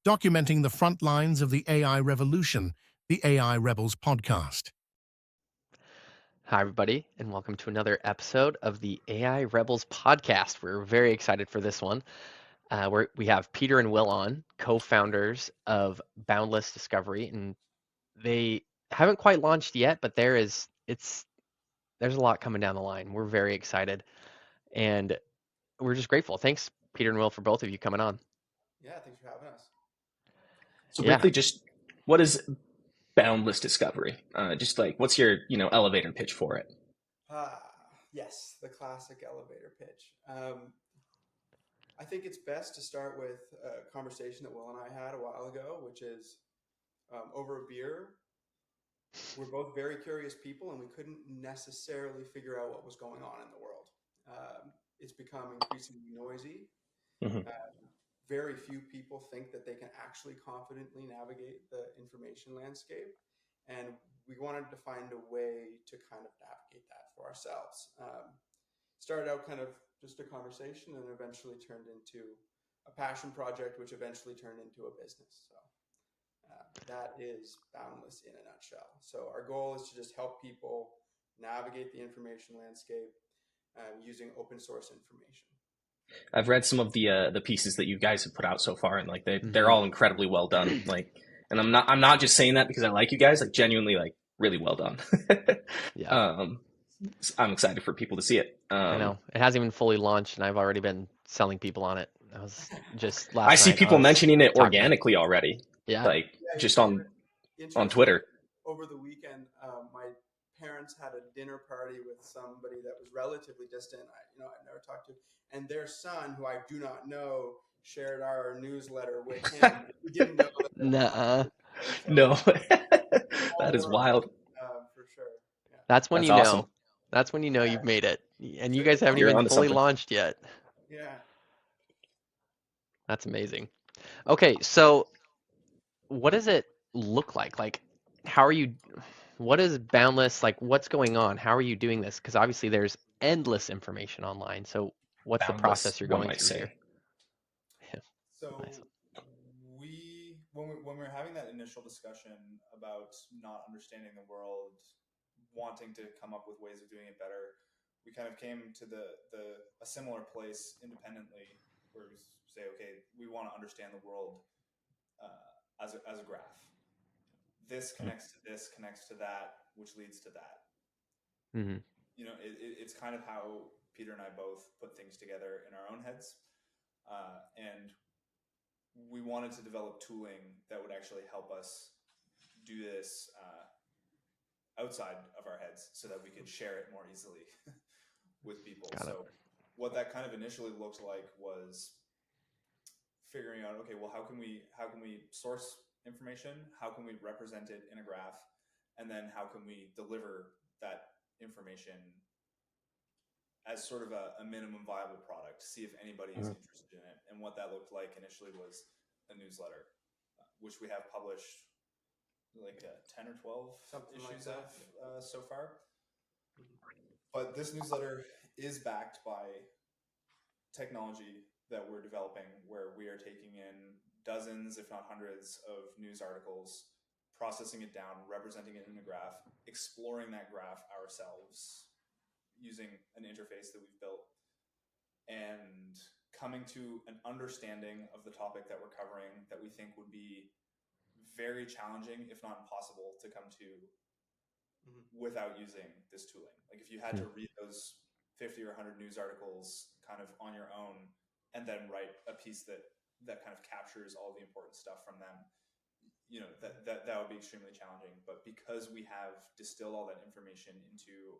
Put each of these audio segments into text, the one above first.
documenting the front lines of the AI revolution, the AI Rebels podcast. Hi, everybody, and welcome to another episode of the AI Rebels podcast. We're very excited for this one. We have Peter and Will on, co-founders of Boundless Discovery, and they haven't quite launched yet, but there's a lot coming down the line. We're very excited, and we're just grateful. Thanks, Peter and Will, for both of you coming on. Yeah, thanks for having us. So Yeah. briefly, just what is Boundless Discovery? Just like, what's your elevator pitch for it? Yes, the classic elevator pitch. I think it's best to start with a conversation that Will and I had a while ago, which is over a beer. We're both very curious people, and we couldn't necessarily figure out what was going on in the world. It's become increasingly noisy. Mm-hmm. Very few people think that they can actually confidently navigate the information landscape. And we wanted to find a way to kind of navigate that for ourselves. Started out kind of just a conversation and eventually turned into a passion project, which eventually turned into a business. So that is Boundless in a nutshell. So our goal is to just help people navigate the information landscape using open source information. I've read some of the pieces that you guys have put out so far, and like they're all incredibly well done. Like, and I'm not just saying that because I like you guys. Like, genuinely, like really well done. Yeah. I'm excited for people to see it. I know it hasn't even fully launched, and I've already been selling people on it. I was just last I see night, people mentioning it talking- organically already. Yeah. Like just on Twitter. Over the weekend, my parents had a dinner party with somebody that was relatively distant. I've never talked to, and their son, who I do not know, shared our newsletter with him. He didn't know that. Nuh-uh. No, that is wild. For sure. Yeah. That's when That's you know. awesome. That's when you know you've made it. And you guys haven't You're even onto fully something. launched yet. Yeah. That's amazing. Okay, so what does it look like? Like, what is Boundless, like, what's going on? How are you doing this? Because obviously there's endless information online. So what's the process you're one going might through say. here? So Nice. when we're having that initial discussion about not understanding the world, wanting to come up with ways of doing it better, we kind of came to a similar place independently, where we say, okay, we want to understand the world as a graph. This connects to this, connects to that, which leads to that. Mm-hmm. It's kind of how Peter and I both put things together in our own heads. And we wanted to develop tooling that would actually help us do this outside of our heads so that we could share it more easily with people. So what that kind of initially looked like was figuring out, okay, well, how can we source information? How can we represent it in a graph? And then how can we deliver that information as sort of a minimum viable product, see if anybody is interested in it. And what that looked like initially was a newsletter, which we have published like 10 or 12 Something issues like that. of so far. But this newsletter is backed by technology that we're developing, where we are taking in dozens, if not hundreds, of news articles, processing it down, representing it in a graph, exploring that graph ourselves using an interface that we've built, and coming to an understanding of the topic that we're covering that we think would be very challenging, if not impossible, to come to without using this tooling. Like if you had to read those 50 or 100 news articles kind of on your own and then write a piece that kind of captures all the important stuff from them, that would be extremely challenging. But because we have distilled all that information into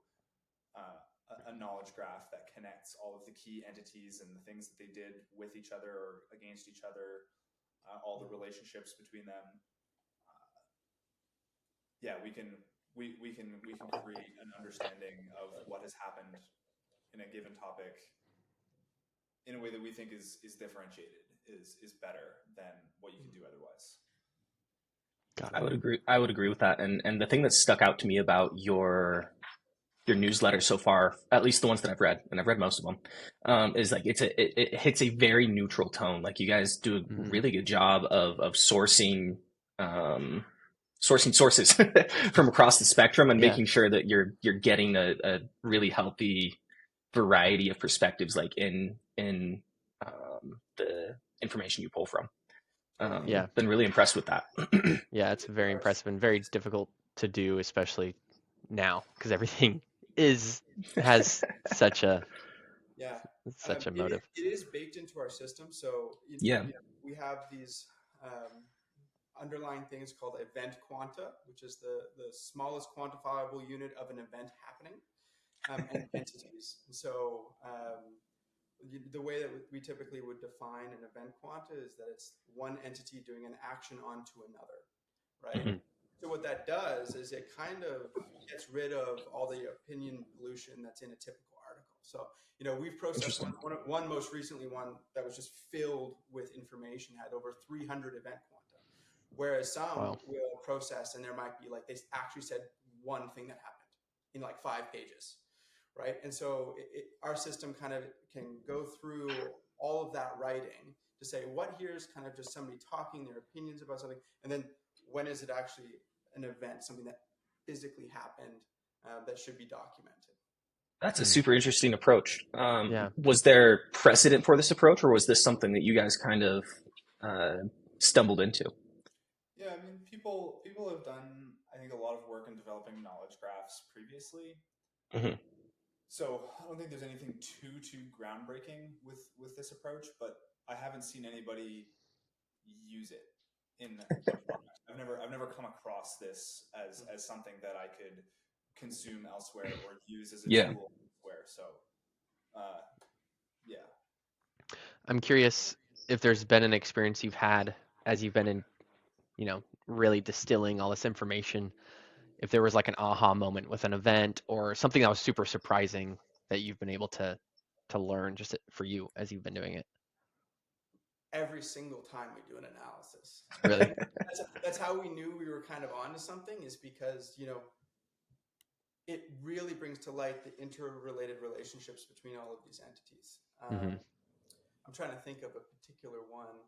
a knowledge graph that connects all of the key entities and the things that they did with each other or against each other, all the relationships between them, we can create an understanding of what has happened in a given topic in a way that we think is differentiated, is better than what you can do otherwise. I would agree with that. And the thing that stuck out to me about your your newsletter so far, at least the ones that I've read, and I've read most of them, is like it hits a very neutral tone. Like you guys do a really good job of sourcing sourcing sources from across the spectrum and making sure that you're getting a really healthy variety of perspectives, like in the information you pull from. Been really impressed with that. Yeah, it's very impressive and very difficult to do, especially now, because everything has such a motive. It is baked into our system. So Yeah. we have these underlying things called event quanta, which is the smallest quantifiable unit of an event happening, and entities. And so the way that we typically would define an event quanta is that it's one entity doing an action onto another, right? So what that does is it kind of gets rid of all the opinion pollution that's in a typical article. So, we've processed one most recently, one that was just filled with information, had over 300 event quanta. Whereas some will process and there might be like, they actually said one thing that happened in like 5 pages, right? And so our system kind of can go through all of that writing to say what here is kind of just somebody talking their opinions about something, and then when is it actually an event, something that physically happened that should be documented. That's a super interesting approach. Was there precedent for this approach, or was this something that you guys kind of stumbled into? Yeah, I mean, people have done, I think, a lot of work in developing knowledge graphs previously. So I don't think there's anything too groundbreaking with this approach, but I haven't seen anybody use it in a product. I've never come across this as something that I could consume elsewhere or use as a tool elsewhere. So, yeah. I'm curious if there's been an experience you've had as you've been in, really distilling all this information, if there was like an aha moment with an event or something that was super surprising that you've been able to learn just for you as you've been doing it. Every single time we do an analysis. Really? That's how we knew we were kind of onto something, is because, it really brings to light the interrelated relationships between all of these entities. I'm trying to think of a particular one.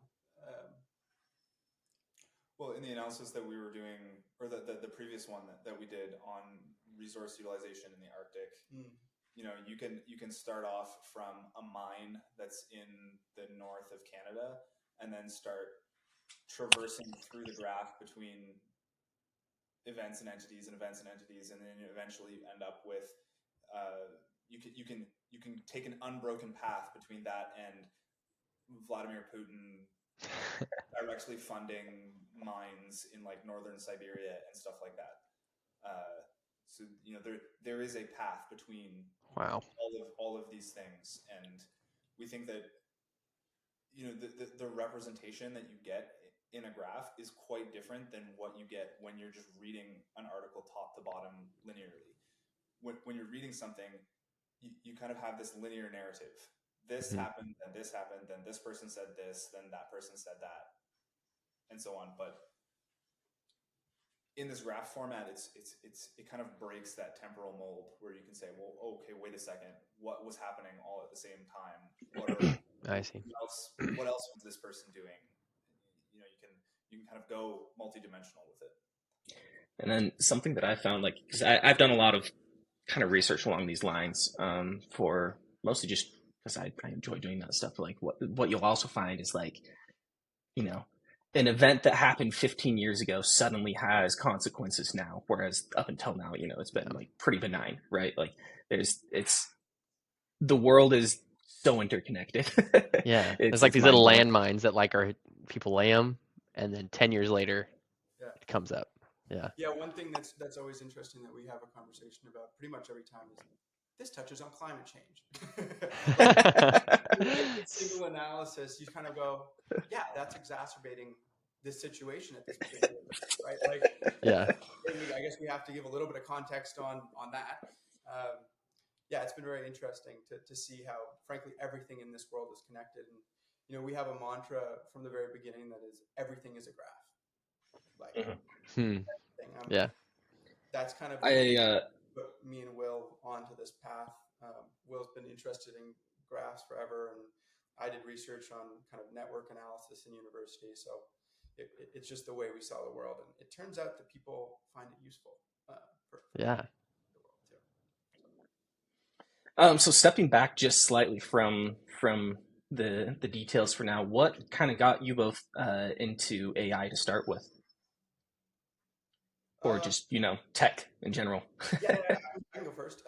Well, in the analysis that we were doing, or the previous one that we did on resource utilization in the Arctic, you can start off from a mine that's in the north of Canada and then start traversing through the graph between events and entities and events and entities, and then you eventually end up with you can take an unbroken path between that and Vladimir Putin directly funding mines in like northern Siberia and stuff like that. So there is a path between all of these things, and we think that the representation that you get in a graph is quite different than what you get when you're just reading an article top to bottom linearly. When you're reading something, you kind of have this linear narrative. This happened, then this happened, then this person said this, then that person said that, and so on. But in this graph format, it kind of breaks that temporal mold where you can say, well, okay, wait a second, what was happening all at the same time? I see. What else was this person doing? You can kind of go multidimensional with it. And then something that I found, like, because I've done a lot of kind of research along these lines, for mostly just because I enjoy doing that stuff. Like what you'll also find is like, an event that happened 15 years ago suddenly has consequences now, whereas up until now, it's been like pretty benign, right? Like the world is so interconnected. Yeah, there's like these little landmines that like people lay them, and then 10 years later, it comes up. Yeah. Yeah, one thing that's always interesting that we have a conversation about pretty much every time is this touches on climate change. Every single analysis, you kind of go, yeah, that's exacerbating this situation at this particular moment, right? Like, I guess we have to give a little bit of context on that. Yeah, it's been very interesting to see how, frankly, everything in this world is connected. And, we have a mantra from the very beginning that is everything is a graph. Like, yeah. That's kind of. I put me and Will onto this path. Will's been interested in graphs forever, and I did research on kind of network analysis in university. So it's just the way we saw the world, and it turns out that people find it useful for Yeah. the world too. So stepping back just slightly from the details for now, what kind of got you both into AI to start with, or Um, just tech in general? yeah, I can go first.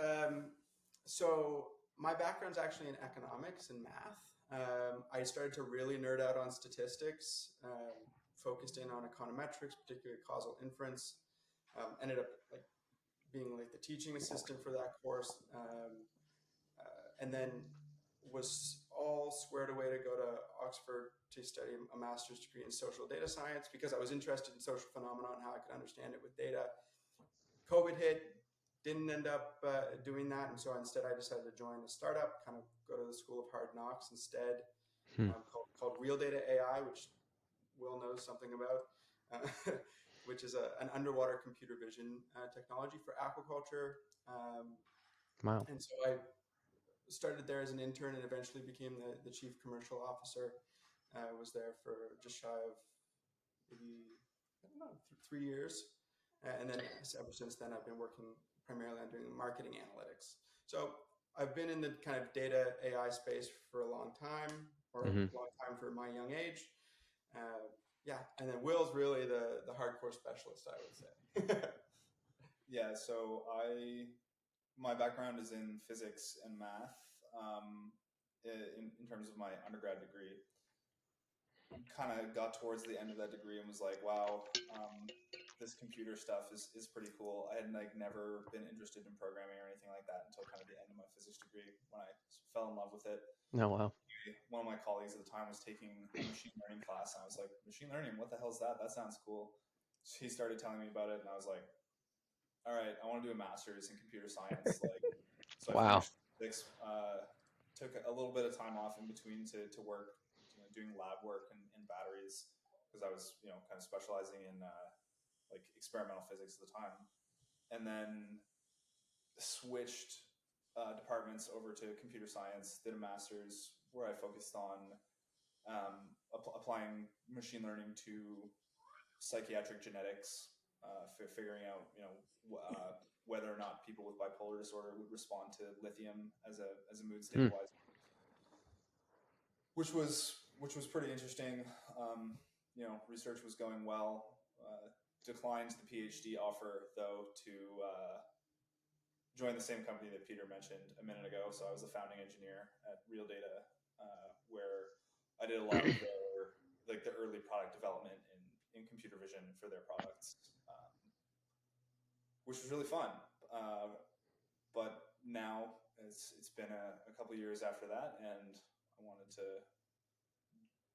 So my background's actually in economics and math. I started to really nerd out on statistics, focused in on econometrics, particularly causal inference. Ended up like being like the teaching assistant for that course, and then was all squared away to go to Oxford to study a master's degree in social data science because I was interested in social phenomena and how I could understand it with data. COVID hit, didn't end up doing that, and so instead I decided to join a startup, kind of go to the School of Hard Knocks instead, Hmm. called Real Data AI, which Will knows something about, which is an underwater computer vision technology for aquaculture. Wow. And so I started there as an intern and eventually became the chief commercial officer. Was there for just shy of maybe, I don't know, 3 years. And then ever since then, I've been working primarily on doing marketing analytics. So I've been in the kind of data AI space for a long time, or Hmm. a long time for my young age. Yeah, and then Will's really the hardcore specialist, I would say. Yeah, so my background is in physics and math. In terms of my undergrad degree, kind of got towards the end of that degree and was like, wow, this computer stuff is pretty cool. I had like never been interested in programming or anything like that until kind of the end of my physics degree when I fell in love with it. No, wow. One of my colleagues at the time was taking a machine learning class, and I was like, machine learning, what the hell is that? That sounds cool. So he started telling me about it, and I was like, all right, I want to do a master's in computer science. Like, so I Wow. finished physics, took a little bit of time off in between to work, doing lab work in batteries because I was, kind of specializing in like experimental physics at the time, and then switched departments over to computer science. Did a master's where I focused on applying machine learning to psychiatric genetics, figuring out whether or not people with bipolar disorder would respond to lithium as a mood Hmm. stabilizer, which was pretty interesting. Research was going well. Declined the PhD offer though to join the same company that Peter mentioned a minute ago. So I was the founding engineer at Real Data, where I did a lot of their the early product development in computer vision for their products, which was really fun. But now it's been a couple years after that, and I wanted to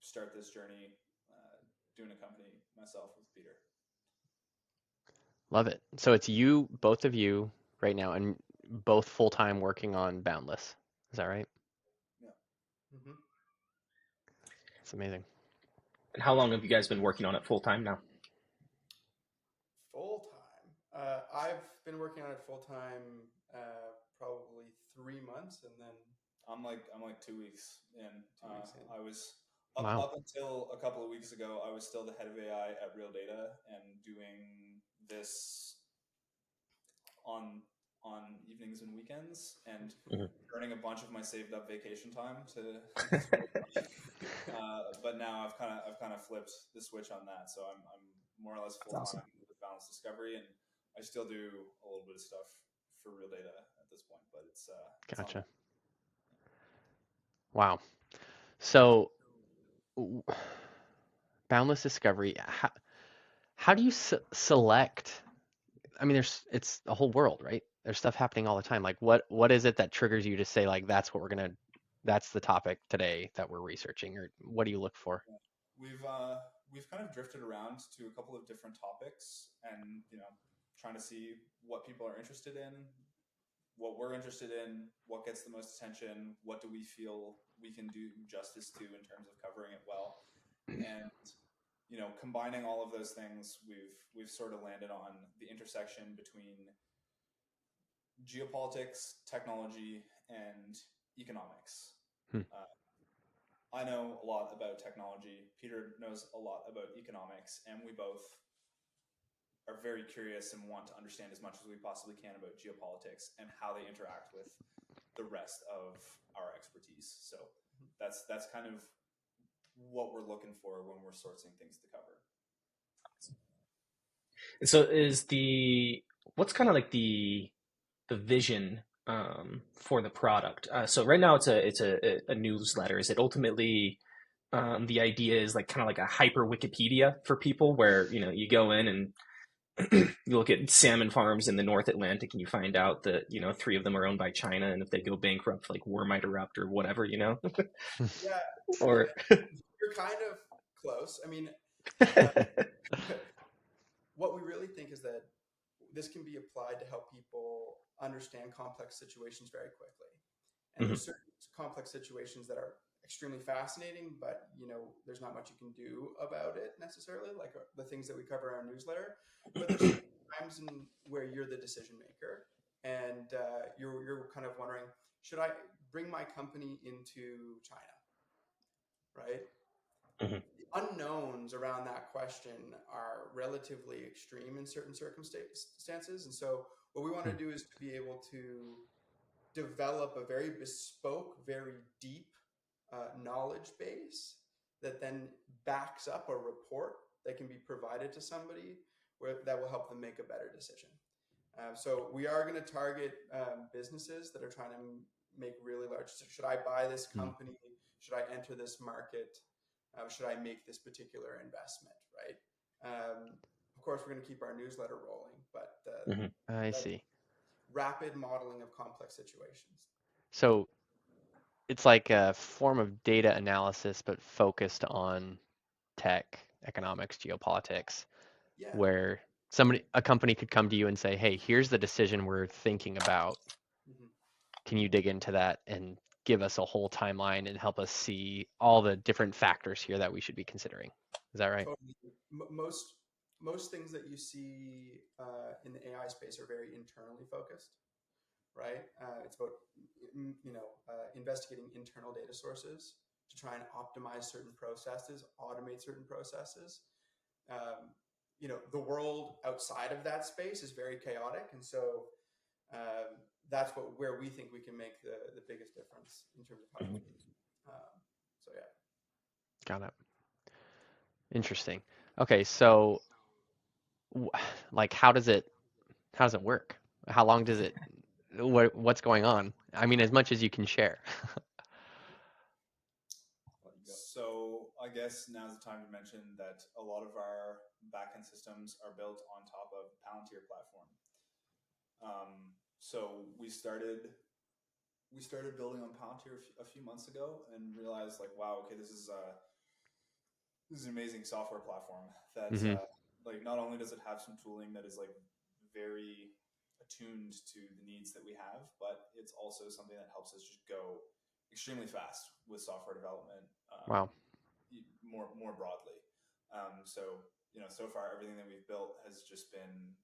start this journey doing a company myself with Peter. Love it. So it's you, both of you right now, and both full-time working on Boundless. Is that right? Yeah. Mm-hmm. That's amazing. And how long have you guys been working on it full time now? Full time. I've been working on it full time probably 3 months, and then I'm like 2 weeks in. 2 weeks in. I was Wow. up until a couple of weeks ago. I was still the head of AI at Real Data and doing this on evenings and weekends, and Mhm. earning a bunch of my saved up vacation time to but now I've kind of flipped the switch on that, so I'm more or less That's full awesome. time with Boundless Discovery, and I still do a little bit of stuff for Real Data at this point, but it's on. Gotcha. Wow. So, w- Boundless Discovery, how do you select? I mean, it's a whole world, right? There's stuff happening all the time. Like, what is it that triggers you to say, like, that's the topic today that we're researching, or what do you look for? Yeah. We've kind of drifted around to a couple of different topics, and trying to see what people are interested in, what we're interested in, what gets the most attention, what do we feel we can do justice to in terms of covering it well, and combining all of those things, we've sort of landed on the intersection between geopolitics, technology, and economics. Hmm. I know a lot about technology. Peter knows a lot about economics, and we both are very curious and want to understand as much as we possibly can about geopolitics and how they interact with the rest of our expertise. So that's kind of what we're looking for when we're sourcing things to cover. So what's kind of like the vision for the product? So right now it's a newsletter. Is it ultimately the idea is like kind of like a hyper Wikipedia for people where you go in and you look at salmon farms in the North Atlantic and you find out that 3 of them are owned by China, and if they go bankrupt, like war might erupt or whatever, Yeah, or you're kind of close. I mean, what we really think is that this can be applied to help people understand complex situations very quickly. And Mhm. there's certain complex situations that are extremely fascinating, but there's not much you can do about it necessarily, like the things that we cover in our newsletter. But there's times where you're the decision maker, and you're kind of wondering, should I bring my company into China, right? Mhm. The unknowns around that question are relatively extreme in certain circumstances, and so what we want to do is to be able to develop a very bespoke, very deep knowledge base that then backs up a report that can be provided to somebody that will help them make a better decision. So we are going to target businesses that are trying to make really large. Should I buy this company? Should I enter this market? Should I make this particular investment? Right. Of course, we're going to keep our newsletter rolling, but Mhm. I that's see. rapid modeling of complex situations. So it's like a form of data analysis, but focused on tech, economics, geopolitics, Yeah. where a company could come to you and say, "Hey, here's the decision we're thinking about. Mhm. Can you dig into that and give us a whole timeline and help us see all the different factors here that we should be considering?" Is that right? Totally. Most things that you see in the AI space are very internally focused, right? It's about investigating internal data sources to try and optimize certain processes, automate certain processes. The world outside of that space is very chaotic, and so that's where we think we can make the biggest difference in terms of Mhm. helping people. So yeah. Got it. Interesting. Okay, so like how does it work? How long does it what's going on? I mean, as much as you can share. So I guess now's the time to mention that a lot of our backend systems are built on top of Palantir platform. So we started building on Palantir a few months ago and realized like, wow, okay, this is an amazing software platform that Hmm. like not only does it have some tooling that is like very attuned to the needs that we have, but it's also something that helps us just go extremely fast with software development. Wow. More broadly. So so far everything that we've built has just been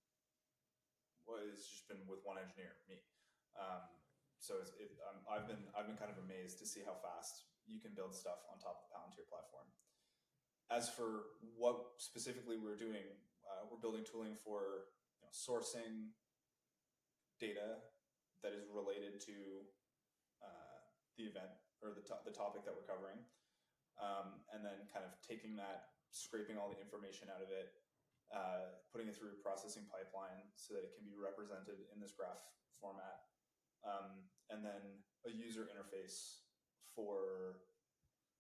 with one engineer, me. Um, so I've been kind of amazed to see how fast you can build stuff on top of the Palantir platform. As for what specifically we're doing, we're building tooling for sourcing data that is related to the event or the topic that we're covering, and then kind of taking that, scraping all the information out of it, putting it through a processing pipeline so that it can be represented in this graph format, and then a user interface for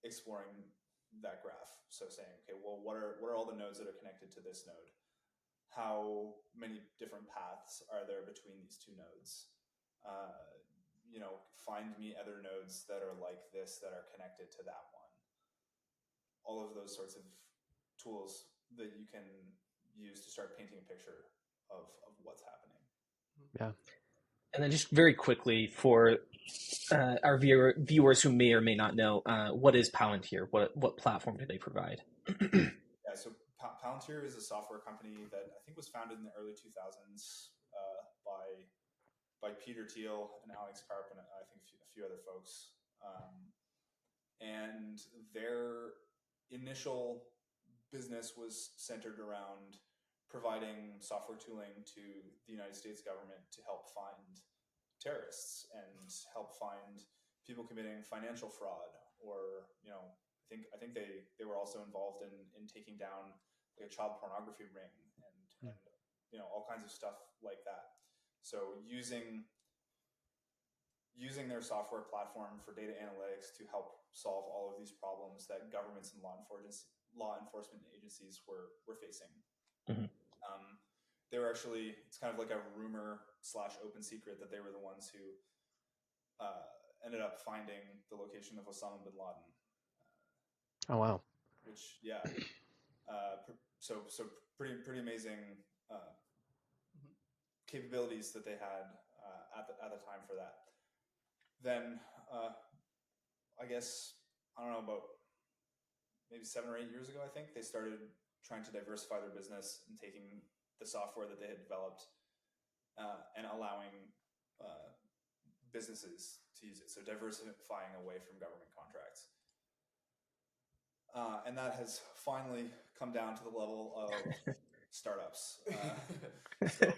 exploring that graph. So saying, okay, well, what are all the nodes that are connected to this node? How many different paths are there between these two nodes? Find me other nodes that are like this that are connected to that one. All of those sorts of tools that you can use to start painting a picture of what's happening. Yeah. And then just very quickly for our viewers who may or may not know, what is Palantir? What platform do they provide? Yeah, so Palantir is a software company that I think was founded in the early 2000s by by Peter Thiel and Alex Karp and I think a few other folks. And their initial business was centered around providing software tooling to the United States government to help find terrorists and help find people committing financial fraud, or I think they were also involved in taking down like a child pornography ring and all kinds of stuff like that. So using their software platform for data analytics to help solve all of these problems that governments and law enforcement agencies were facing. Mhm. They were actually, it's kind of like a rumor / open secret that they were the ones who ended up finding the location of Osama bin Laden. Oh, wow. Which, yeah. So pretty amazing capabilities that they had at the time for that. Then I guess, I don't know, about maybe 7 or 8 years ago, I think, they started trying to diversify their business and taking the software that they had developed and allowing businesses to use it. So diversifying away from government contracts. And that has finally come down to the level of startups. So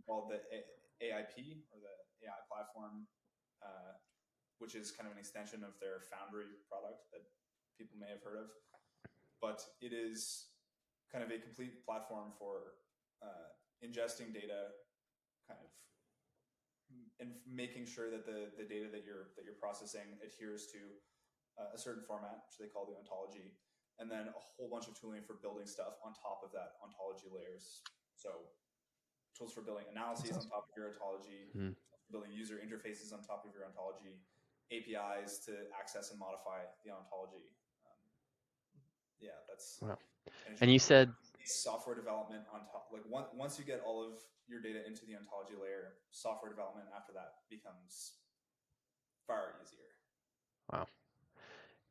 called the AIP, or the AI platform, which is kind of an extension of their Foundry product that people may have heard of. But it is kind of a complete platform for ingesting data, kind of, and making sure that the data that you're processing adheres to a certain format, which they call the ontology, and then a whole bunch of tooling for building stuff on top of that ontology layers. So tools for building analyses on top of your ontology, building user interfaces on top of your ontology, APIs to access and modify the ontology. Yeah, that's wow. And you said software development on top. Like once you get all of your data into the ontology layer, software development after that becomes far easier. wow.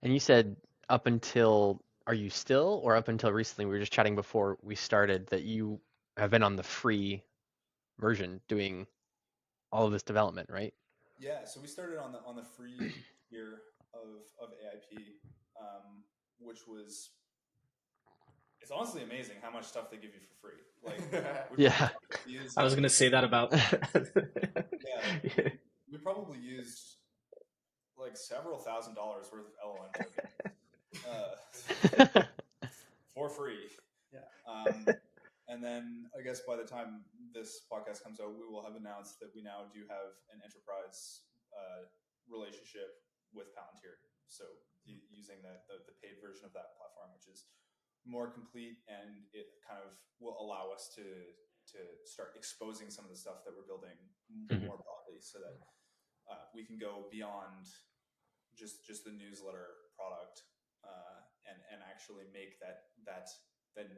And you said up until, are you still, or up until recently, we were just chatting before we started, that you have been on the free version doing all of this development, right? Yeah, so we started on the free tier of AIP, which was, it's honestly amazing how much stuff they give you for free. Like Yeah. I was gonna say that about. Yeah, we probably used like several $1,000s worth of LLM tokens for free. Yeah. And then I guess by the time this podcast comes out, we will have announced that we now do have an enterprise relationship with Palantir. So using the paid version of that platform, which is more complete, and it kind of will allow us to start exposing some of the stuff that we're building more broadly, so that we can go beyond just the newsletter product and actually make that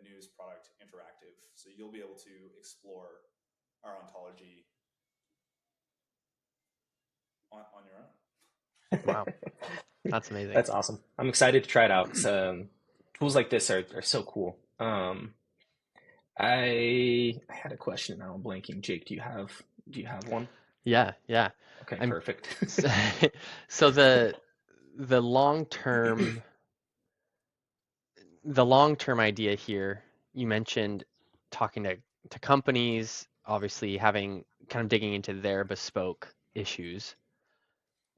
news product interactive. So you'll be able to explore our ontology on your own. Wow. That's amazing. That's awesome. I'm excited to try it out. Tools like this are so cool. I had a question, now I'm blanking. Jake, do you have one? Yeah. Okay, I'm perfect. so the long-term idea here, you mentioned talking to companies, obviously having kind of digging into their bespoke issues.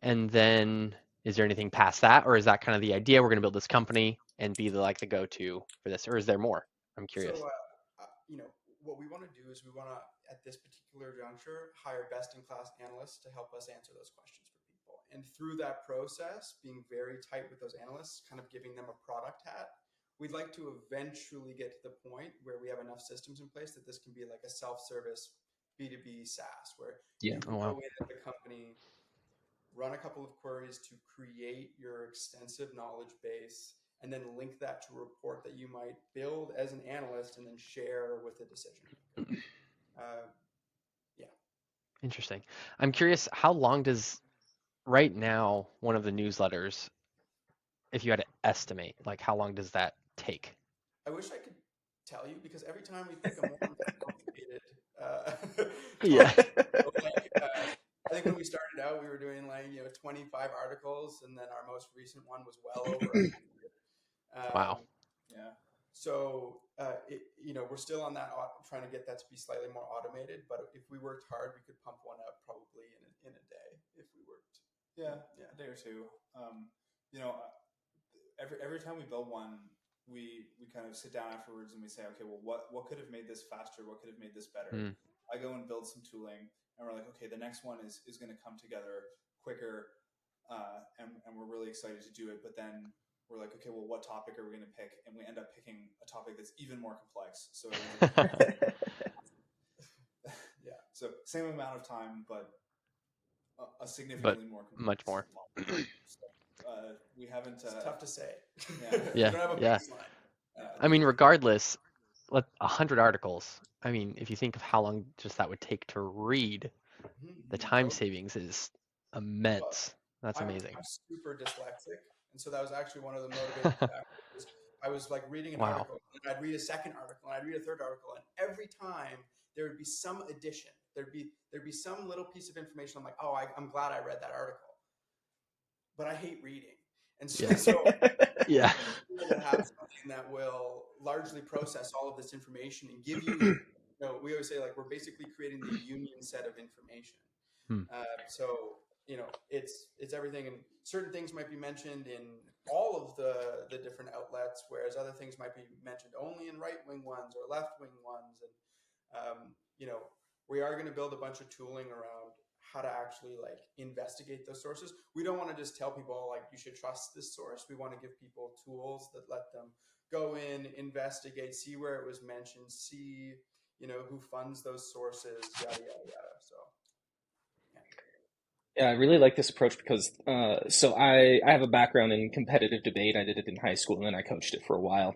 And then is there anything past that, or is that kind of the idea? We're going to build this company and be the go-to for this, or is there more? I'm curious. So, what we want to do is we want to, at this particular juncture, hire best-in-class analysts to help us answer those questions for people. And through that process, being very tight with those analysts, kind of giving them a product hat, we'd like to eventually get to the point where we have enough systems in place that this can be like a self-service B2B SaaS, where you can go in at the company, run a couple of queries to create your extensive knowledge base, and then link that to a report that you might build as an analyst and then share with a decision maker. Yeah. Interesting. I'm curious, how long does, right now, one of the newsletters, if you had to estimate, like how long does that take? I wish I could tell you, because every time we pick a more complicated Yeah. topic, think when we started out, we were doing 25 articles, and then our most recent one was well over 100. Wow. Yeah. So we're still on that, trying to get that to be slightly more automated. But if we worked hard, we could pump one out probably in a day if we worked. Yeah, a day or two. Every time we build one, we kind of sit down afterwards and we say, okay, well, what could have made this faster? What could have made this better? I go and build some tooling, and we're like, okay, the next one is going to come together quicker, and we're really excited to do it. But then we're like, okay, well, what topic are we going to pick? And we end up picking a topic that's even more complex. So yeah, so same amount of time, but a significantly more complex. Much more. We haven't. It's tough to say. Yeah. We don't have a baseline. I mean, regardless, 100 articles. I mean, if you think of how long just that would take to read, the time savings is immense. That's amazing. I'm super dyslexic, and so that was actually one of the motivating factors. I was like reading an article, and I'd read a second article, and I'd read a third article, and every time there would be some addition. There'd be some little piece of information. I'm like, oh, I'm glad I read that article, but I hate reading, and so yeah. to have something that will largely process all of this information and give you, we always say, like, we're basically creating the union set of information. So it's everything, and certain things might be mentioned in all of the different outlets, whereas other things might be mentioned only in right-wing ones or left-wing ones. And we are going to build a bunch of tooling around how to actually investigate those sources. We don't want to just tell people you should trust this source. We want to give people tools that let them go in, investigate, see where it was mentioned, see who funds those sources, yada yada yada. So yeah, I really like this approach because so I have a background in competitive debate. I did it in high school, and then I coached it for a while.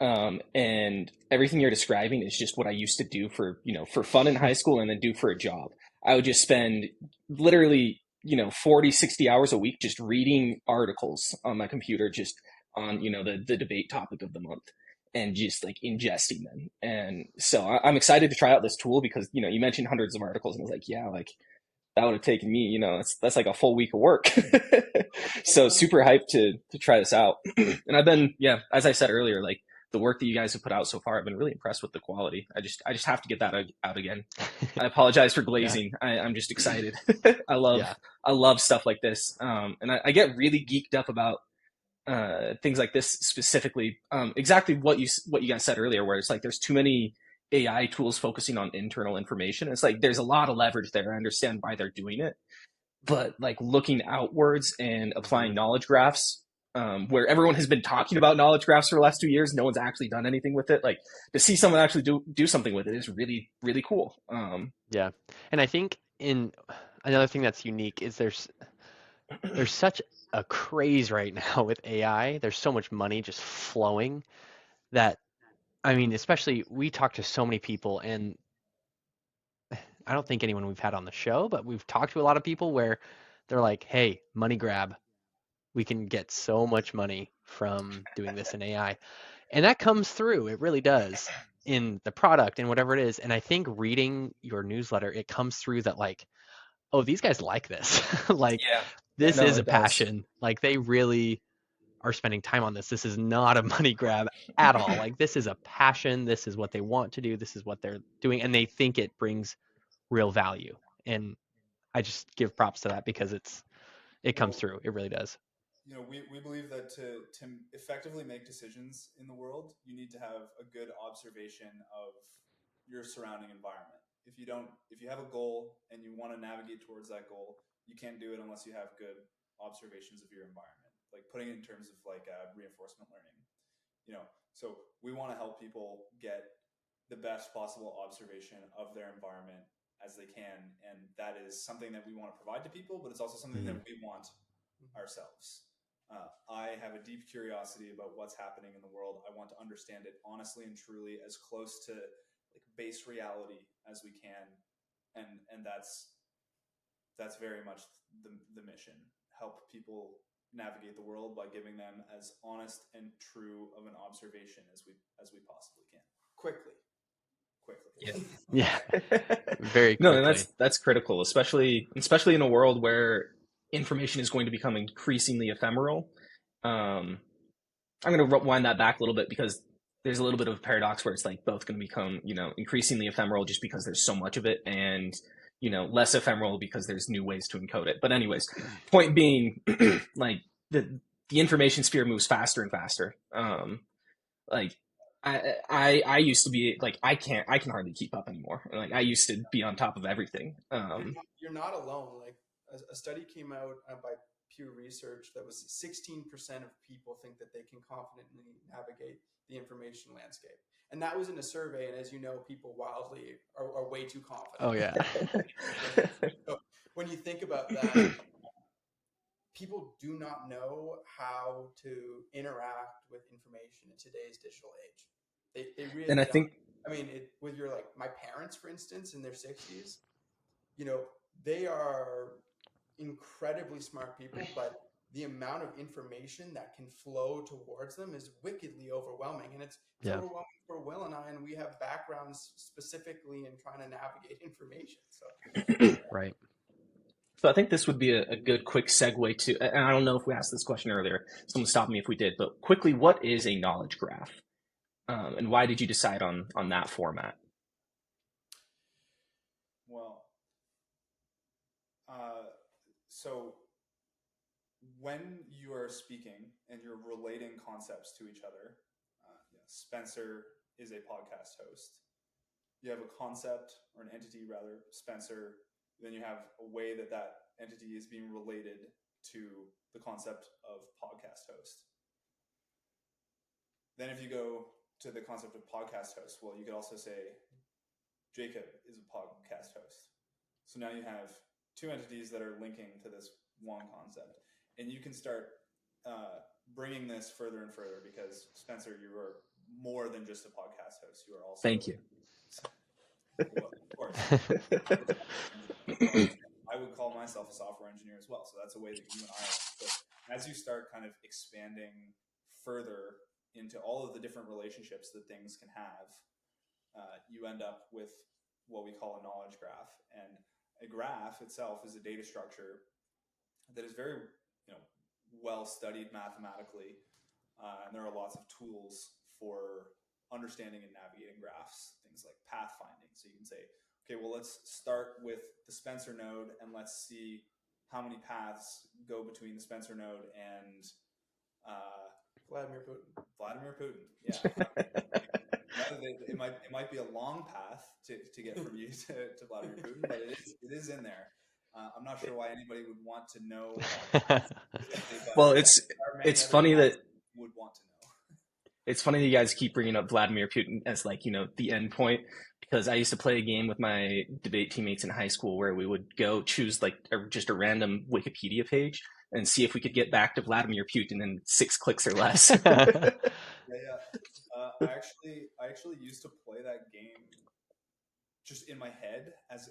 And everything you're describing is just what I used to do for fun in high school and then do for a job. I would just spend literally 40, 60 hours a week just reading articles on my computer, just on the debate topic of the month, and just ingesting them. And so I'm excited to try out this tool because you mentioned hundreds of articles, and I was like, yeah, that would have taken me, that's like a full week of work. So super hyped to try this out. And I've been, as I said earlier, the work that you guys have put out so far, I've been really impressed with the quality. I just have to get that out again. I apologize for glazing. I'm just excited. I love stuff like this. And I get really geeked up about things like this specifically. Exactly what you guys said earlier, where it's there's too many AI tools focusing on internal information. It's there's a lot of leverage there. I understand why they're doing it, but looking outwards and applying knowledge graphs, where everyone has been talking about knowledge graphs for the last 2 years, no one's actually done anything with it. To see someone actually do something with it is really, really cool. Yeah. And I think another thing that's unique is there's such a craze right now with AI. There's so much money just flowing that, I mean, especially we talk to so many people, and I don't think anyone we've had on the show, but we've talked to a lot of people where they're like, hey, money grab. We can get so much money from doing this in AI. And that comes through. It really does in the product and whatever it is. And I think reading your newsletter, it comes through that oh, these guys like this. This is a passion. They really are spending time on this. This is not a money grab at all. This is a passion. This is what they want to do. This is what they're doing. And they think it brings real value. And I just give props to that because it comes through. It really does. We believe that to effectively make decisions in the world, you need to have a good observation of your surrounding environment. If you have a goal and you want to navigate towards that goal, you can't do it unless you have good observations of your environment. Putting it in terms of reinforcement learning. So we want to help people get the best possible observation of their environment as they can, and that is something that we want to provide to people, but it's also something that we want ourselves. I have a deep curiosity about what's happening in the world. I want to understand it honestly and truly, as close to base reality as we can, and that's very much the mission. Help people navigate the world by giving them as honest and true of an observation as we possibly can. Quickly. Yeah. Yeah, very No, and quickly. that's critical, especially in a world where information is going to become increasingly ephemeral. Um, I'm going to wind that back a little bit because there's a little bit of a paradox where it's like both going to become, increasingly ephemeral just because there's so much of it, and less ephemeral because there's new ways to encode it. But anyways, point being, like the information sphere moves faster and faster. Like I used to be like I can hardly keep up anymore. Like I used to be on top of everything. You're not alone. Like a study came out by Pew Research that was 16% of people think that they can confidently navigate the information landscape. And that was in a survey. And as you know, people wildly are way too confident. Oh yeah. So when you think about that, people do not know how to interact with information in today's digital age. They really And I don't. think I mean, with your like my parents, for instance, in their 60s, they are incredibly smart people, but the amount of information that can flow towards them is wickedly overwhelming. And it's Yeah. overwhelming for Will and I, and we have backgrounds specifically in trying to navigate information. So Right. So I think this would be a good quick segue to, and I don't know if we asked this question earlier. Someone stop me if we did, but quickly, what is a knowledge graph, and why did you decide on that format? Well, so when you are speaking and you're relating concepts to each other, Spencer is a podcast host. You have a concept or an entity, rather, Spencer. Then you have a way that entity is being related to the concept of podcast host. Then if you go to the concept of podcast host, well, you could also say Jacob is a podcast host. So now you have two entities that are linking to this one concept. And you can start bringing this further and further because, Spencer, you are more than just a podcast host. You are also... Thank you. Well, of course. I would call myself a software engineer as well. So that's a way that you and I are. So as you start kind of expanding further into all of the different relationships that things can have, you end up with what we call a knowledge graph. And a graph itself is a data structure that is very, well studied mathematically. And there are lots of tools for understanding and navigating graphs, things like pathfinding. So you can say, okay, well, let's start with the Spencer node and let's see how many paths go between the Spencer node and Vladimir Putin. Yeah. It might be a long path to get from you to Vladimir Putin, but it is in there. I'm not sure why anybody would want to know. Well, it's funny that would want to know. It's funny that you guys keep bringing up Vladimir Putin as like, the end point, because I used to play a game with my debate teammates in high school where we would go choose like just a random Wikipedia page and see if we could get back to Vladimir Putin in 6 clicks or less. Yeah. I actually used to play that game just in my head as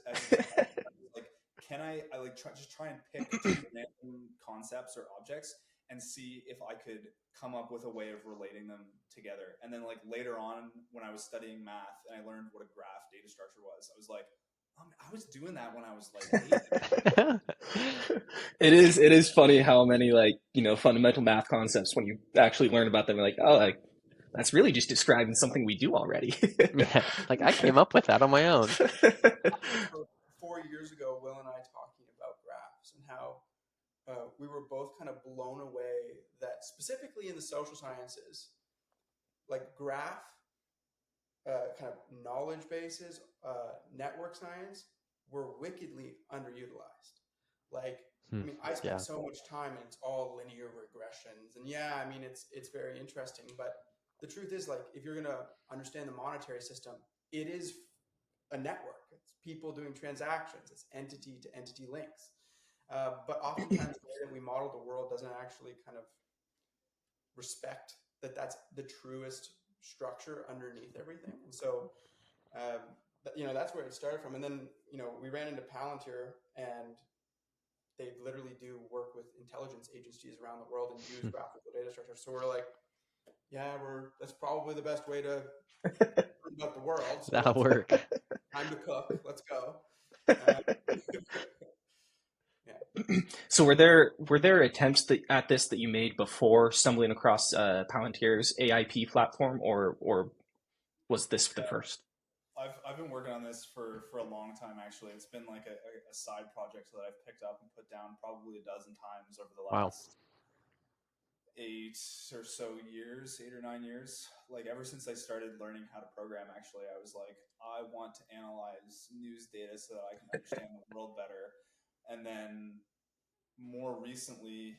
like, can I like try and pick two random concepts or objects and see if I could come up with a way of relating them together. And then like later on when I was studying math and I learned what a graph data structure was, I was like, I was doing that when I was like 8. It is funny how many like, fundamental math concepts, when you actually learn about them, you're like, oh, like that's really just describing something we do already. Yeah, like I came up with that on my own. 4 years ago, Will and I talking about graphs and how we were both kind of blown away that specifically in the social sciences, like graph, kind of knowledge bases, network science were wickedly underutilized. Like, I mean, I spent so much time and it's all linear regressions. And yeah, I mean, it's very interesting. But the truth is, like, if you're going to understand the monetary system, it is a network. It's people doing transactions. It's entity to entity links. But oftentimes the way that we model the world doesn't actually kind of respect that that's the truest structure underneath everything. And so, that's where it started from. And then, we ran into Palantir, and they literally do work with intelligence agencies around the world and use graphical data structures. So we're like, yeah, that's probably the best way to learn about the world. So That'll work. Time to cook. Let's go. Uh, yeah. So were there attempts at this that you made before stumbling across Palantir's AIP platform, or was this the first? I've been working on this for a long time, actually. It's been like a side project that I've picked up and put down probably a dozen times over the Wow. last 8 or 9 years. Like ever since I started learning how to program, actually, I was like, I want to analyze news data so that I can understand the world better. And then more recently,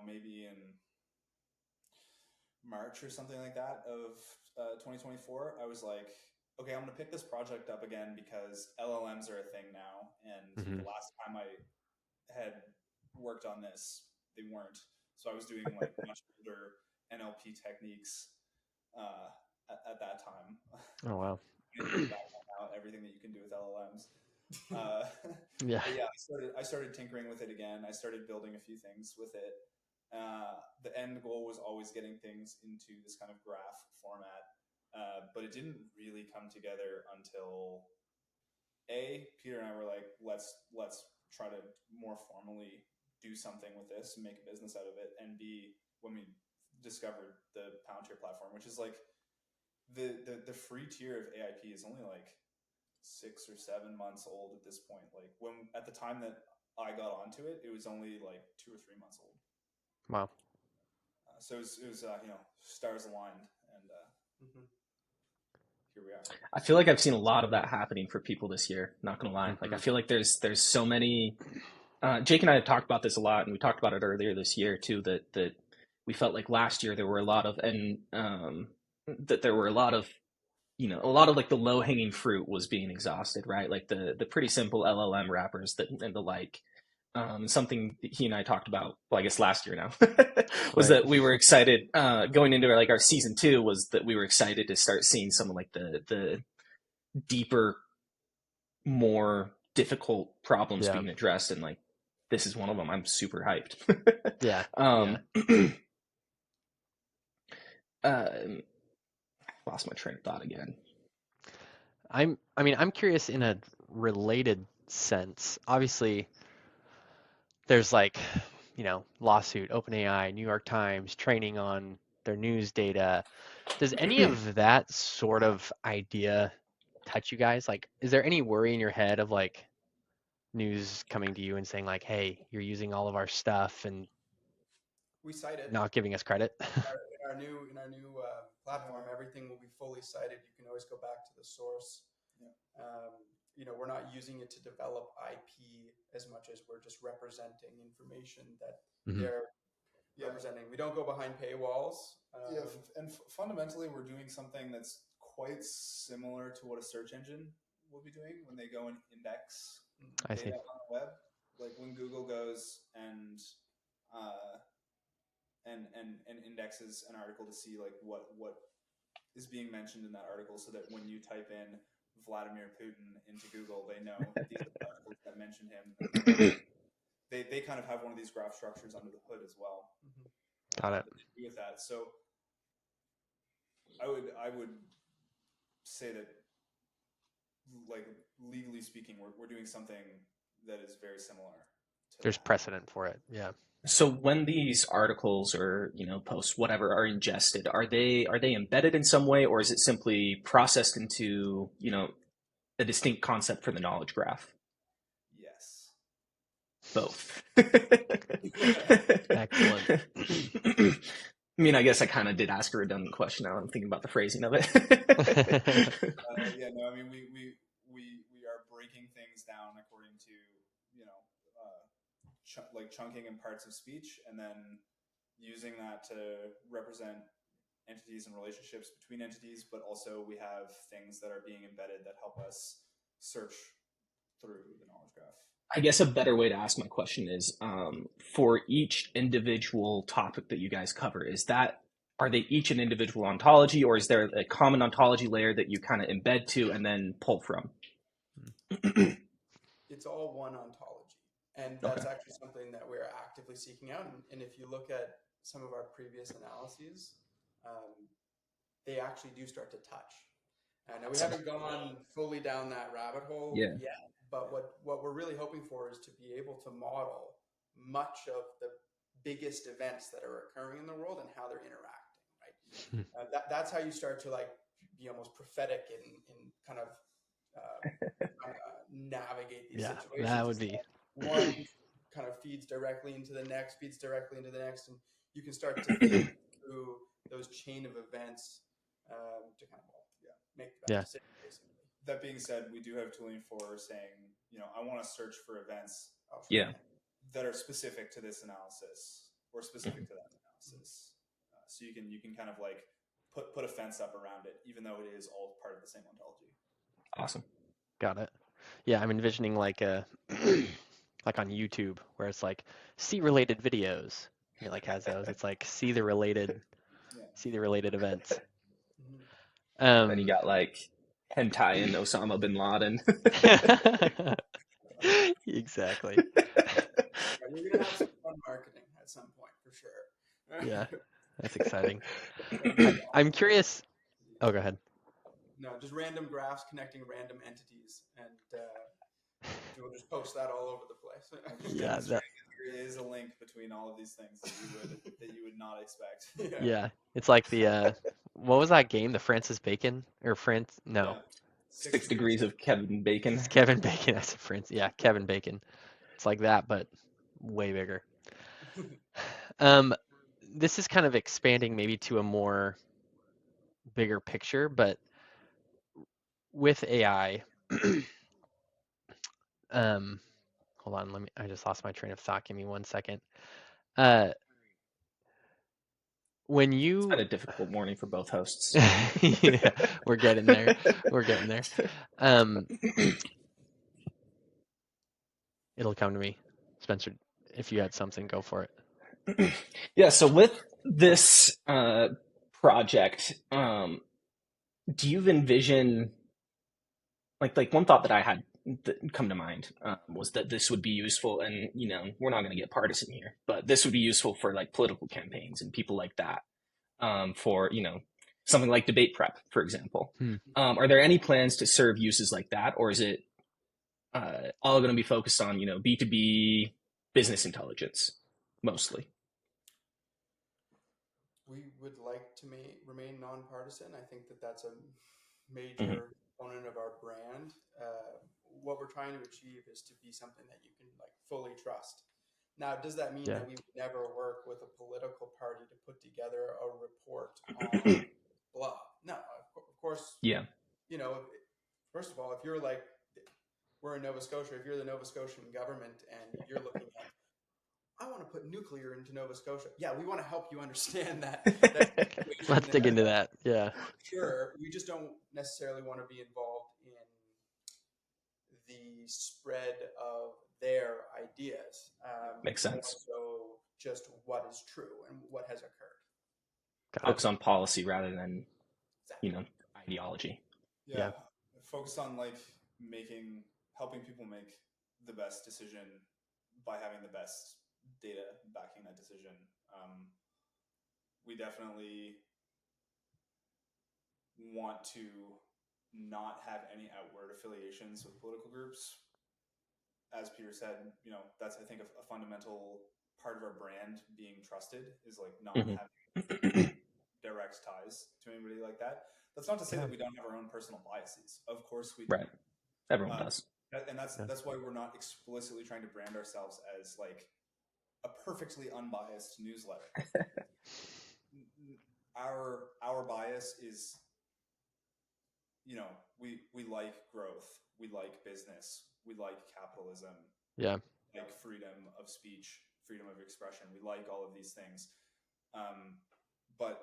maybe in March or something like that of 2024, I was like, okay, I'm going to pick this project up again because LLMs are a thing now. And Mm-hmm. the last time I had worked on this, they weren't. So I was doing like much older NLP techniques at that time. Oh wow. Looking back on now, everything that you can do with LLMs. Uh, Yeah. but yeah, I started tinkering with it again. I started building a few things with it. The end goal was always getting things into this kind of graph format, but it didn't really come together until Peter and I were like, let's try to more formally do something with this and make a business out of it, and B, when we discovered the Palantir platform, which is like the free tier of AIP is only like 6 or 7 months old at this point. Like when at the time that I got onto it, it was only like 2 or 3 months old. Wow. So it was stars aligned, and here we are. I feel like I've seen a lot of that happening for people this year. Not gonna lie, like I Mm-hmm. feel like there's so many. Jake and I have talked about this a lot, and we talked about it earlier this year too. That we felt like last year there were a lot of, and that there were a lot of, a lot of like the low hanging fruit was being exhausted, right? Like the pretty simple LLM wrappers that and the like. Something he and I talked about, well, I guess last year now, was Right. that we were excited going into like our season 2 was that we were excited to start seeing some of like the deeper, more difficult problems Yeah. being addressed, and like this is one of them. I'm super hyped. Yeah. Lost my train of thought again. I'm curious in a related sense. Obviously, there's like, lawsuit, OpenAI, New York Times, training on their news data. Does any of that sort of idea touch you guys? Like, is there any worry in your head of like news coming to you and saying like, hey, you're using all of our stuff and We cite it. not giving us credit? In our new platform, everything will be fully cited. You can always go back to the source. Yeah. We're not using it to develop IP as much as we're just representing information that they're representing. We don't go behind paywalls. Fundamentally, we're doing something that's quite similar to what a search engine will be doing when they go and index I see. data on the web. Like when Google goes and indexes an article to see like what is being mentioned in that article, so that when you type in Vladimir Putin into Google, they know these are the articles that mention him. They kind of have one of these graph structures under the hood as well. Got it. With that, so I would say that, like legally speaking, we're doing something that is very similar. There's precedent for it. Yeah. So when these articles or posts, whatever, are ingested, are they embedded in some way, or is it simply processed into a distinct concept for the knowledge graph? Yes. Both. Excellent. I mean, I guess I kind of did ask a redundant question now. I'm thinking about the phrasing of it. No, I mean, we are breaking things down according to, like chunking in parts of speech, and then using that to represent entities and relationships between entities, but also we have things that are being embedded that help us search through the knowledge graph. I guess a better way to ask my question is, for each individual topic that you guys cover, are they each an individual ontology, or is there a common ontology layer that you kind of embed to and then pull from? It's all one ontology, and that's actually something that we're actively seeking out. And if you look at some of our previous analyses, they actually do start to touch. Now we haven't gone fully down that rabbit hole Yeah. yet, but what we're really hoping for is to be able to model much of the biggest events that are occurring in the world and how they're interacting, right? That's how you start to like be almost prophetic in kind of navigate these Yeah, situations. that would be. One kind of feeds directly into the next, feeds directly into the next, and you can start to think through those chain of events to kind of make the best Yeah. decision, basically. That being said, we do have tooling for saying, I want to search for events Yeah. that are specific to this analysis or specific to that analysis. So you can kind of like put a fence up around it, even though it is all part of the same ontology. Awesome. Got it. Yeah, I'm envisioning like a like on YouTube where it's like see related videos. It like has those. It's like see the related events. Then you got like hentai and Osama bin Laden. Exactly. We're gonna have some fun marketing at some point for sure. Yeah, that's exciting. I'm curious. Oh, go ahead. No, just random graphs connecting random entities, and we'll just post that all over the place. Yeah, that, There is a link between all of these things that you would not expect. yeah. It's like the what was that game? The Francis Bacon or France? No, Yeah. 6 degrees of Kevin Bacon. it's Kevin Bacon. I said France. Yeah, Kevin Bacon. It's like that, but way bigger. This is kind of expanding maybe to a more bigger picture, but with AI, hold on, I just lost my train of thought. Give me 1 second. When It's you been a difficult morning for both hosts. yeah, we're getting there. We're getting there. It'll come to me. Spencer, if you had something, go for it. Yeah, so with this project, do you envision like one thought that I had that come to mind was that this would be useful, and we're not going to get partisan here, but this would be useful for like political campaigns and people like that, for something like debate prep, for example. Are there any plans to serve uses like that, or is it all going to be focused on B2B business intelligence mostly? We would like to remain nonpartisan. I think that that's a major component of our brand. What we're trying to achieve is to be something that you can like fully trust. Now, does that mean that we would never work with a political party to put together a report on blah? No, of course. Yeah. First of all, if you're like, we're in Nova Scotia, if you're the Nova Scotian government and you're looking at, I want to put nuclear into Nova Scotia. Yeah, we want to help you understand that. Let's dig into that. Yeah. Sure. We just don't necessarily want to be involved in the spread of their ideas. Makes sense. So just what is true and what has occurred. Focus on policy rather than, ideology. Yeah. Focus on like helping people make the best decision by having the best data backing that decision. We definitely want to not have any outward affiliations with political groups. As Peter said, that's I think a fundamental part of our brand being trusted is like not having direct ties to anybody like that. That's not to say that we don't have our own personal biases. Of course we do. Right. Everyone does. And that's why we're not explicitly trying to brand ourselves as like a perfectly unbiased newsletter. Our bias is, we like growth, we like business, we like capitalism, like freedom of speech, freedom of expression. We like all of these things, but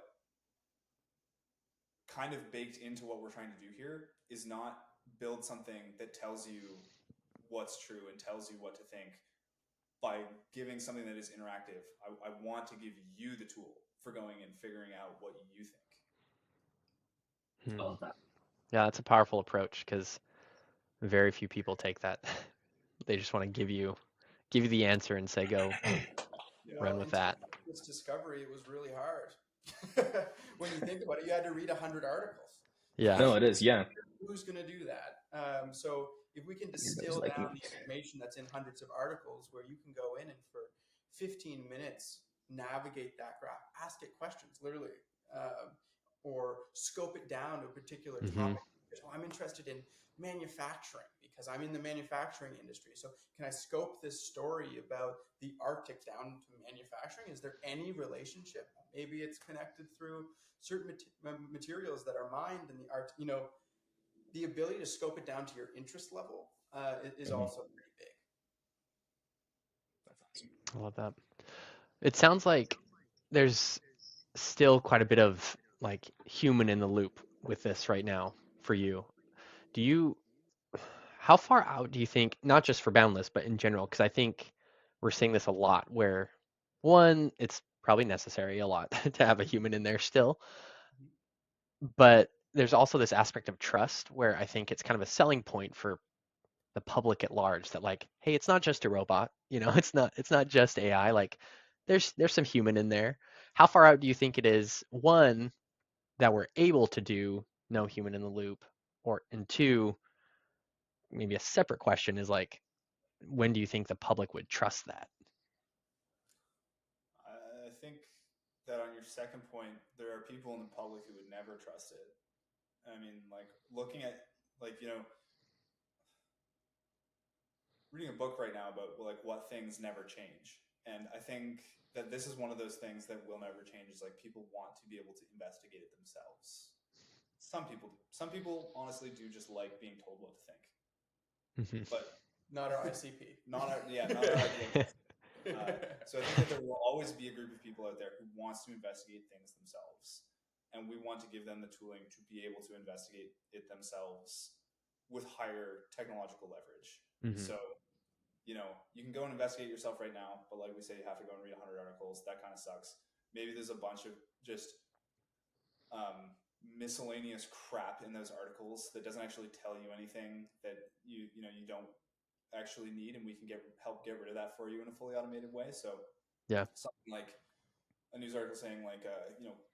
kind of baked into what we're trying to do here is not build something that tells you what's true and tells you what to think by giving something that is interactive. I want to give you the tool for going and figuring out what you think. I love that. Yeah, that's a powerful approach because very few people take that. They just want to give you the answer and say, go run with that. This discovery, it was really hard. When you think about it, you had to read 100 articles. Yeah. No, it is. Yeah. Who's going to do that? So if we can Your nose distill liking down it. the information that's in hundreds of articles, where you can go in and for 15 minutes navigate that graph, ask it questions, literally, or scope it down to a particular Hmm. topic. So I'm interested in manufacturing because I'm in the manufacturing industry. So can I scope this story about the Arctic down to manufacturing? Is there any relationship? Maybe it's connected through certain materials that are mined in the art. The ability to scope it down to your interest level is Mhm. also pretty big. That's awesome. I love that. It sounds like there's still quite a bit of like human in the loop with this right now for you. Do you, how far out do you think, not just for Boundless, but in general? Because I think we're seeing this a lot where, one, it's probably necessary a lot to have a human in there still, but there's also this aspect of trust where I think it's kind of a selling point for the public at large that like, hey, it's not just a robot, it's not just AI, like there's some human in there. How far out do you think it is, one, that we're able to do no human in the loop, or and two, maybe a separate question is like, when do you think the public would trust that? I think that on your second point, there are people in the public who would never trust it. I mean, like looking at reading a book right now about like what things never change, and I think that this is one of those things that will never change. Is like people want to be able to investigate it themselves. Some people do. Some people honestly do just like being told what to think, Hmm. but Not our ICP. not our ideal case. So I think that there will always be a group of people out there who wants to investigate things themselves, and we want to give them the tooling to be able to investigate it themselves with higher technological leverage. Hmm. So you can go and investigate yourself right now, but like we say, you have to go and read 100 articles. That kind of sucks. Maybe there's a bunch of just miscellaneous crap in those articles that doesn't actually tell you anything that you don't actually need, and we can help get rid of that for you in a fully automated way. So Yeah. something like a news article saying like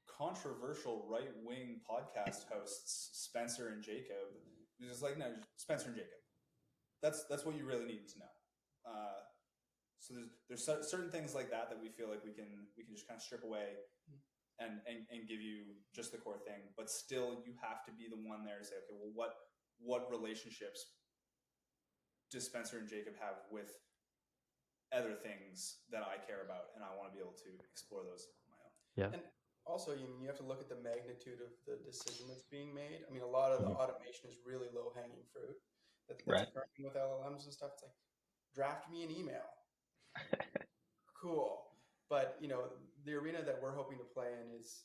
controversial right wing podcast hosts Spencer and Jacob. It's just like, no, Spencer and Jacob. That's what you really need to know. So there's certain things like that we feel like we can just kind of strip away and give you just the core thing, but still you have to be the one there to say, okay, well, what relationships does Spencer and Jacob have with other things that I care about, and I want to be able to explore those on my own. Yeah. And also, you have to look at the magnitude of the decision that's being made. I mean, a lot of the Mhm. automation is really low hanging fruit that's Right. occurring with LLMs and stuff. It's like, draft me an email. Cool. But, the arena that we're hoping to play in is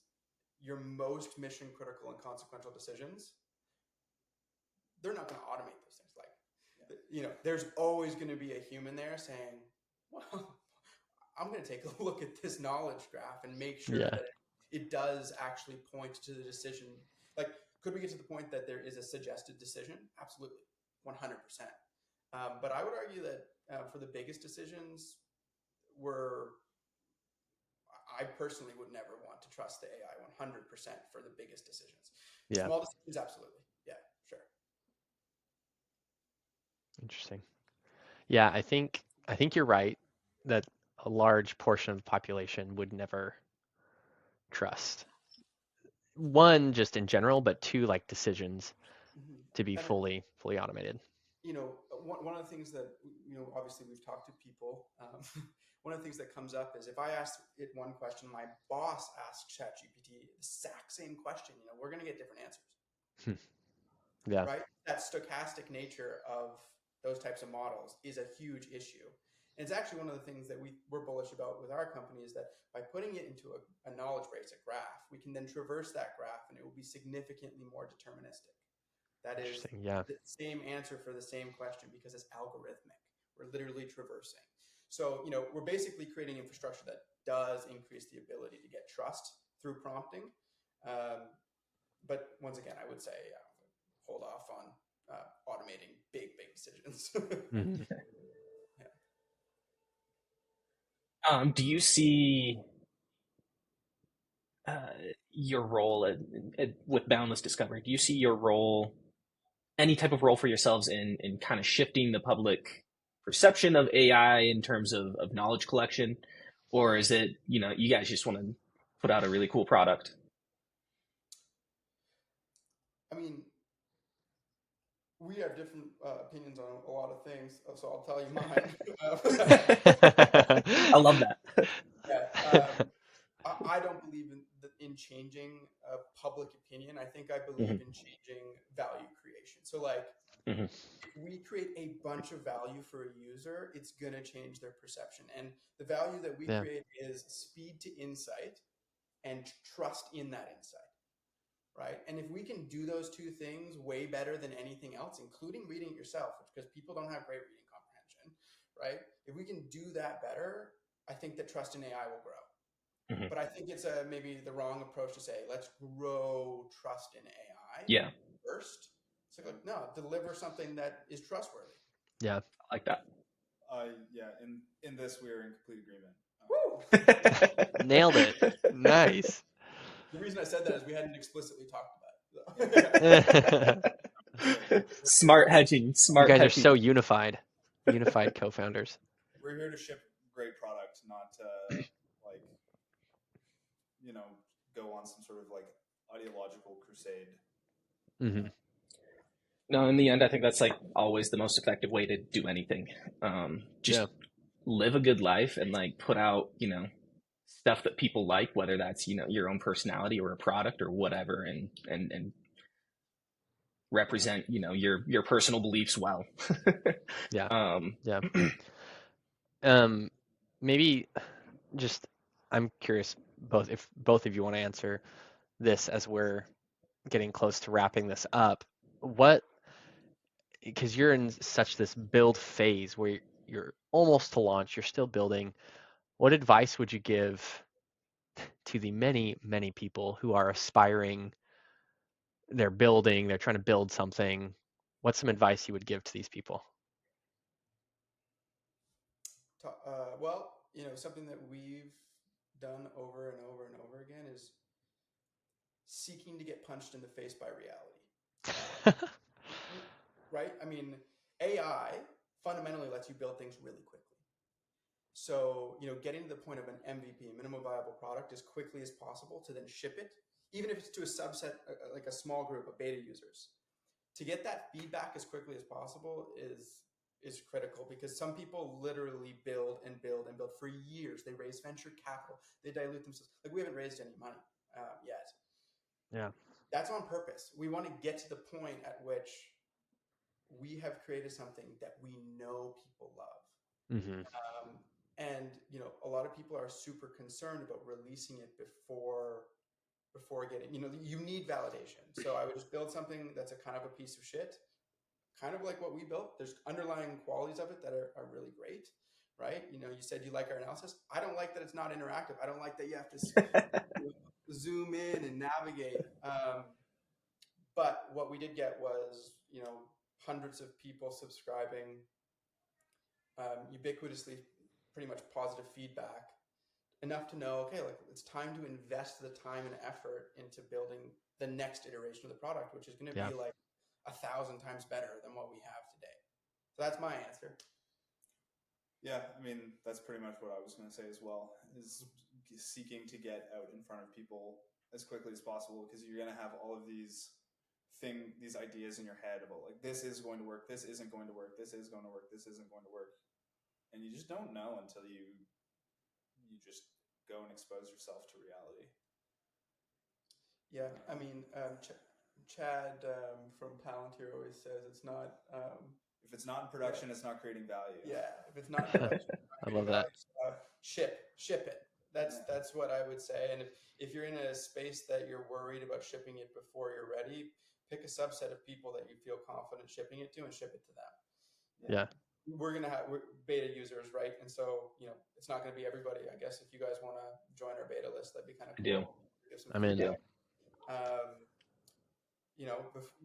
your most mission critical and consequential decisions. They're not going to automate those things. Like, there's always going to be a human there saying, well, I'm going to take a look at this knowledge graph and make sure Yeah. that it does actually point to the decision. Like, could we get to the point that there is a suggested decision? Absolutely, 100%. But I would argue that for the biggest decisions, I personally would never want to trust the AI 100% for the biggest decisions. Yeah. Small decisions, absolutely. Yeah, sure. Interesting. Yeah, I think you're right that a large portion of the population would never trust. One, just in general, but two, like decisions Mm-hmm. to be And fully automated. one of the things that obviously we've talked to people. One of the things that comes up is if I ask it one question, my boss asks ChatGPT the exact same question. We're going to get different answers, Yeah. right? That stochastic nature of those types of models is a huge issue. And it's actually one of the things that we're bullish about with our company is that by putting it into a knowledge base, a graph, we can then traverse that graph and it will be significantly more deterministic. That is Interesting. Yeah. the same answer for the same question because it's algorithmic. We're literally traversing. So, we're basically creating infrastructure that does increase the ability to get trust through prompting. But once again, I would say hold off on automating big decisions. Hmm. Yeah. Do you see? Uh, your role with Boundless Discovery? Do you see your role, any type of role for yourselves in kind of shifting the public perception of AI in terms of knowledge collection? Or is it, you guys just want to put out a really cool product? I mean, we have different opinions on a lot of things, so I'll tell you mine. I love that. Yeah, I don't believe in changing public opinion. I think I believe in changing value creation. So, like, Mhm. if we create a bunch of value for a user, it's going to change their perception. And the value that we Yeah. create is speed to insight and trust in that insight. Right. And if we can do those two things way better than anything else, including reading it yourself, because people don't have great reading comprehension, right? If we can do that better, I think that trust in AI will grow. Mhm. But I think it's maybe the wrong approach to say, let's grow trust in AI Yeah, first. It's like, no, deliver something that is trustworthy. Yeah. I like that. Yeah, in this we are in complete agreement. Woo! Nailed it. Nice. The reason I said that is we hadn't explicitly talked about it. You Smart hedging. Smart guys are hedging. so unified co-founders. We're here to ship great product, not like go on some sort of like ideological crusade. Mm-hmm. No, in the end, I think that's like always the most effective way to do anything. Just live a good life and like put out, stuff that people like, whether that's, your own personality or a product or whatever, and represent, your personal beliefs well. Yeah. Yeah. Maybe just I'm curious if both of you want to answer this as we're getting close to wrapping this up. Because you're in such this build phase where you're almost to launch, you're still building. What advice would you give to the many, many people who are aspiring, they're trying to build something? What's some advice you would give to these people? Well, something that we've done over and over and over again is seeking to get punched in the face by reality. Right? I mean, AI fundamentally lets you build things really quickly. So, getting to the point of an MVP, minimum viable product, as quickly as possible to then ship it, even if it's to a subset, like a small group of beta users, to get that feedback as quickly as possible is critical, because some people literally build and build and build for years. They raise venture capital, they dilute themselves. Like, we haven't raised any money yet. Yeah. That's on purpose. We want to get to the point at which we have created something that we know people love. Mm-hmm. And a lot of people are super concerned about releasing it before getting, you need validation. So I would just build something that's a kind of a piece of shit, kind of like what we built. There's underlying qualities of it that are really great, right? You said you like our analysis. I don't like that it's not interactive. I don't like that you have to zoom in and navigate. But what we did get was, hundreds of people subscribing, ubiquitously, pretty much positive feedback, enough to know, okay, like, it's time to invest the time and effort into building the next iteration of the product, which is going to be like 1,000 times better than what we have today. So that's my answer. Yeah, I mean, that's pretty much what I was going to say as well, is seeking to get out in front of people as quickly as possible, because you're going to have all of these ideas in your head about, like, this is going to work, this isn't going to work, this is going to work, this isn't going to work. And you just don't know until you just go and expose yourself to reality. Yeah, I mean, Chad from Palantir always says it's not... if it's not in production, it's not creating value. Yeah, if it's not in production, it's not I love creating that. value. Ship it. That's what I would say. And if you're in a space that you're worried about shipping it before you're ready, pick a subset of people that you feel confident shipping it to and ship it to them. Yeah. We're beta users, right? And so, it's not going to be everybody. I guess if you guys want to join our beta list, that'd be kind of cool. I'm in.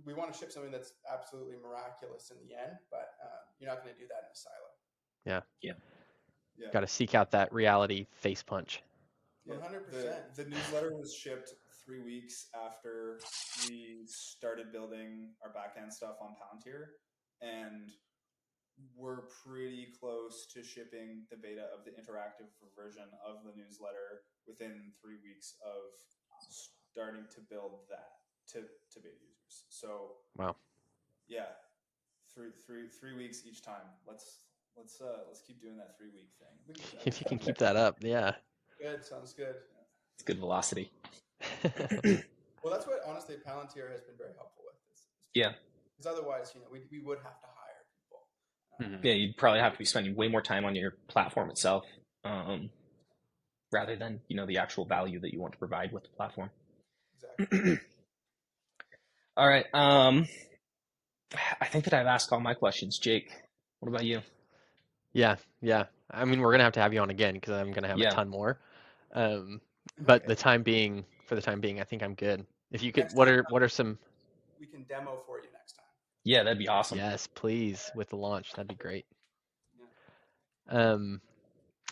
We want to ship something that's absolutely miraculous in the end, but you're not going to do that in a silo. Yeah. Got to seek out that reality face punch. 100%. The newsletter was shipped 3 weeks after we started building our backend stuff on Palantir, and we're pretty close to shipping the beta of the interactive version of the newsletter within 3 weeks of starting to build that to beta users. So Wow. yeah, 3 weeks each time. Let's keep doing that 3 week thing. If you can keep that up, yeah. Good, sounds good. It's good velocity. Well, that's what honestly Palantir has been very helpful with. Yeah. Because otherwise, we would have to hire people. Yeah, you'd probably have to be spending way more time on your platform itself, rather than the actual value that you want to provide with the platform. Exactly. All right. I think that I've asked all my questions. Jake, what about you? Yeah. I mean, we're gonna have you on again because I'm gonna have a Yeah. ton more. But Okay. for the time being, I think I'm good. If you could, Next what time, are some? we can demo for you next time. Yeah, that'd be awesome. Yes, please, with the launch, that'd be great. Yeah.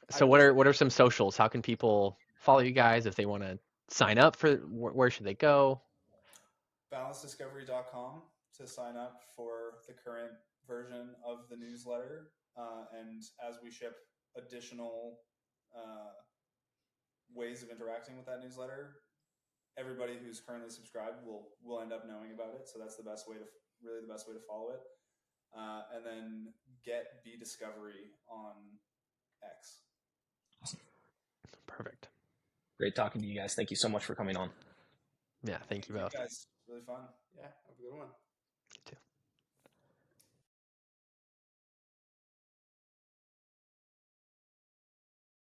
So what are some socials? How can people follow you guys if they want to sign up for? Where should they go? BoundlessDiscovery.com to sign up for the current version of the newsletter. And as we ship additional ways of interacting with that newsletter, everybody who's currently subscribed will end up knowing about it. So that's the best way to follow it. And then get B Discovery on X. Perfect. Great talking to you guys. Thank you so much for coming on. Yeah, thank you both. Guys, really fun. Yeah, have a good one. You too.